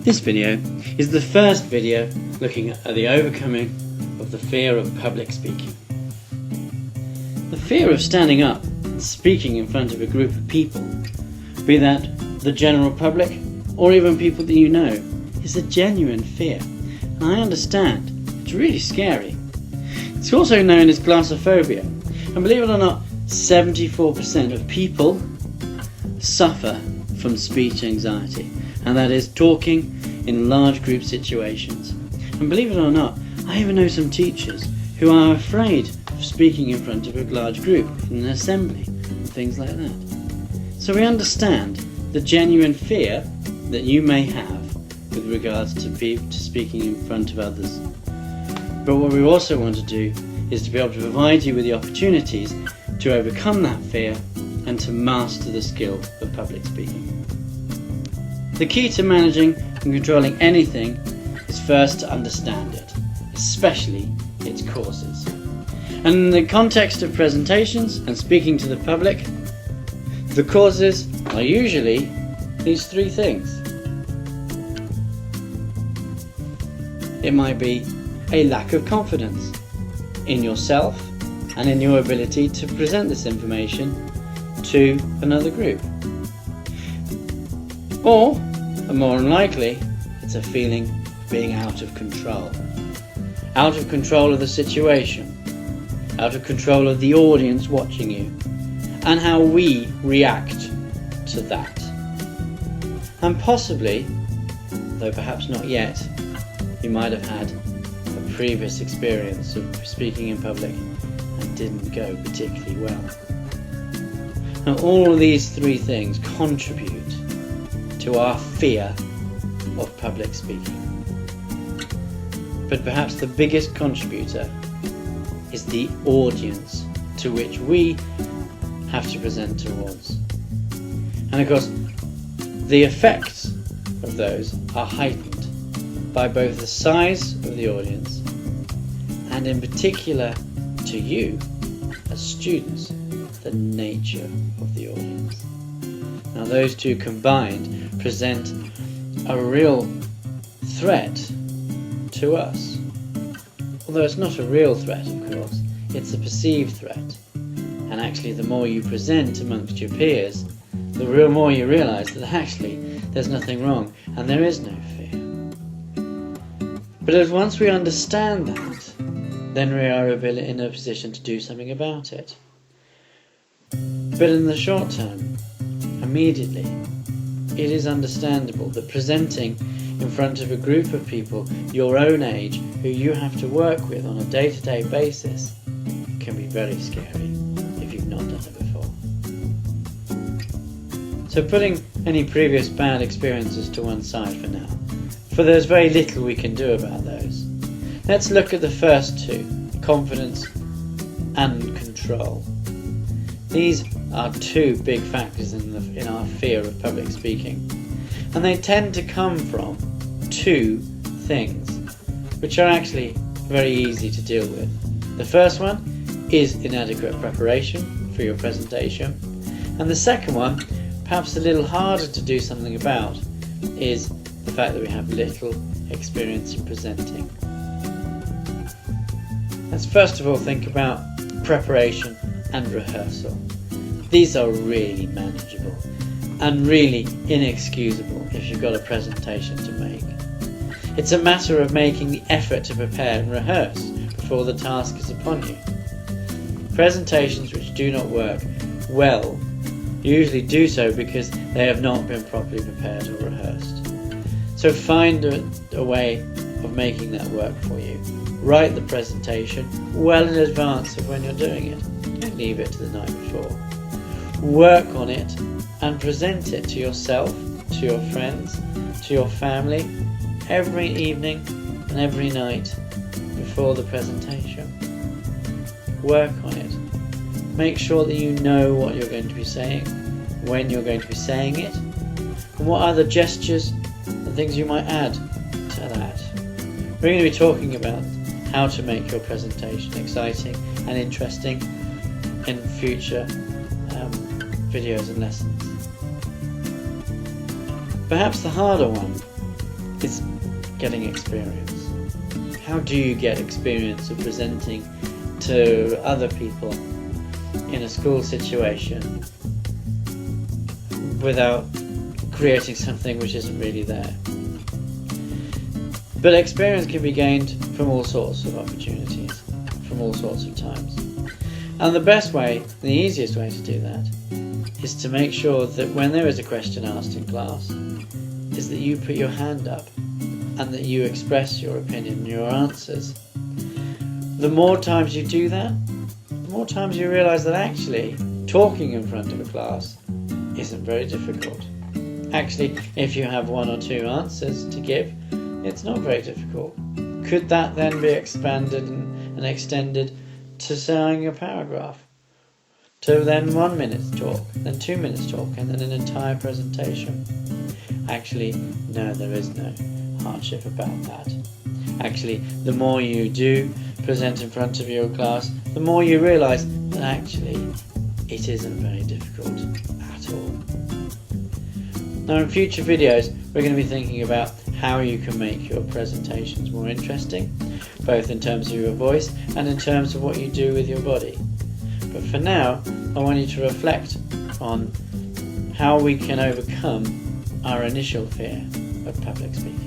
This video is the first video looking at the overcoming of the fear of public speaking. The fear of standing up and speaking in front of a group of people, be that the general public or even people that you know, is a genuine fear. And I understand, it's really scary. It's also known as glossophobia, and believe it or not, 74% of people suffer from speech anxiety, and that is talking in large group situations. And believe it or not, I even know some teachers who are afraid of speaking in front of a large group in an assembly, and things like that. So we understand the genuine fear that you may have with regards to speaking in front of others. But what we also want to do is to be able to provide you with the opportunities to overcome that fear and to master the skill of public speaking. The key to managing and controlling anything is first to understand it, especially its causes. And in the context of presentations and speaking to the public, the causes are usually these three things. It might be a lack of confidence in yourself and in your ability to present this information to another group. Or, more than likely, it's a feeling of being out of control. Out of control of the situation, out of control of the audience watching you, and how we react to that. And possibly, though perhaps not yet, you might have had a previous experience of speaking in public and didn't go particularly well. Now, all of these three things contribute to our fear of public speaking. But perhaps the biggest contributor is the audience to which we have to present towards. And of course, the effects of those are heightened by both the size of the audience and in particular to you as students, the nature of the audience. Now those two combined present a real threat to us. Although it's not a real threat, of course, it's a perceived threat. And actually the more you present amongst your peers, the more you realise that actually there's nothing wrong and there is no fear. But as once we understand that, then we are in a position to do something about it. But in the short term, immediately, it is understandable that presenting in front of a group of people your own age who you have to work with on a day-to-day basis can be very scary if you've not done it before. So putting any previous bad experiences to one side for now, for there's very little we can do about those. Let's look at the first two, confidence and control. These are two big factors in our fear of public speaking, and they tend to come from two things which are actually very easy to deal with. The first one is inadequate preparation for your presentation, and the second one, perhaps a little harder to do something about, is the fact that we have little experience in presenting. Let's first of all think about preparation and rehearsal. These are really manageable and really inexcusable if you've got a presentation to make. It's a matter of making the effort to prepare and rehearse before the task is upon you. Presentations which do not work well usually do so because they have not been properly prepared or rehearsed. So find a way of making that work for you. Write the presentation well in advance of when you're doing it. Don't leave it to the night before. Work on it and present it to yourself, to your friends, to your family, every evening and every night before the presentation. Work on it. Make sure that you know what you're going to be saying, when you're going to be saying it, and what other gestures and things you might add to that. We're going to be talking about how to make your presentation exciting and interesting in future videos and lessons. Perhaps the harder one is getting experience. How do you get experience of presenting to other people in a school situation without creating something which isn't really there? But experience can be gained from all sorts of opportunities, from all sorts of times. And the best way, the easiest way to do that, is to make sure that when there is a question asked in class, is that you put your hand up and that you express your opinion and your answers. The more times you do that, the more times you realise that actually talking in front of a class isn't very difficult. Actually, if you have one or two answers to give, it's not very difficult. Could that then be expanded and extended to saying a paragraph? To then 1 minute talk, then 2 minutes talk, and then an entire presentation? Actually, no, there is no hardship about that. Actually, the more you do present in front of your class, the more you realise that actually it isn't very difficult at all. Now, in future videos, we're going to be thinking about how you can make your presentations more interesting, both in terms of your voice and in terms of what you do with your body. But for now, I want you to reflect on how we can overcome our initial fear of public speaking.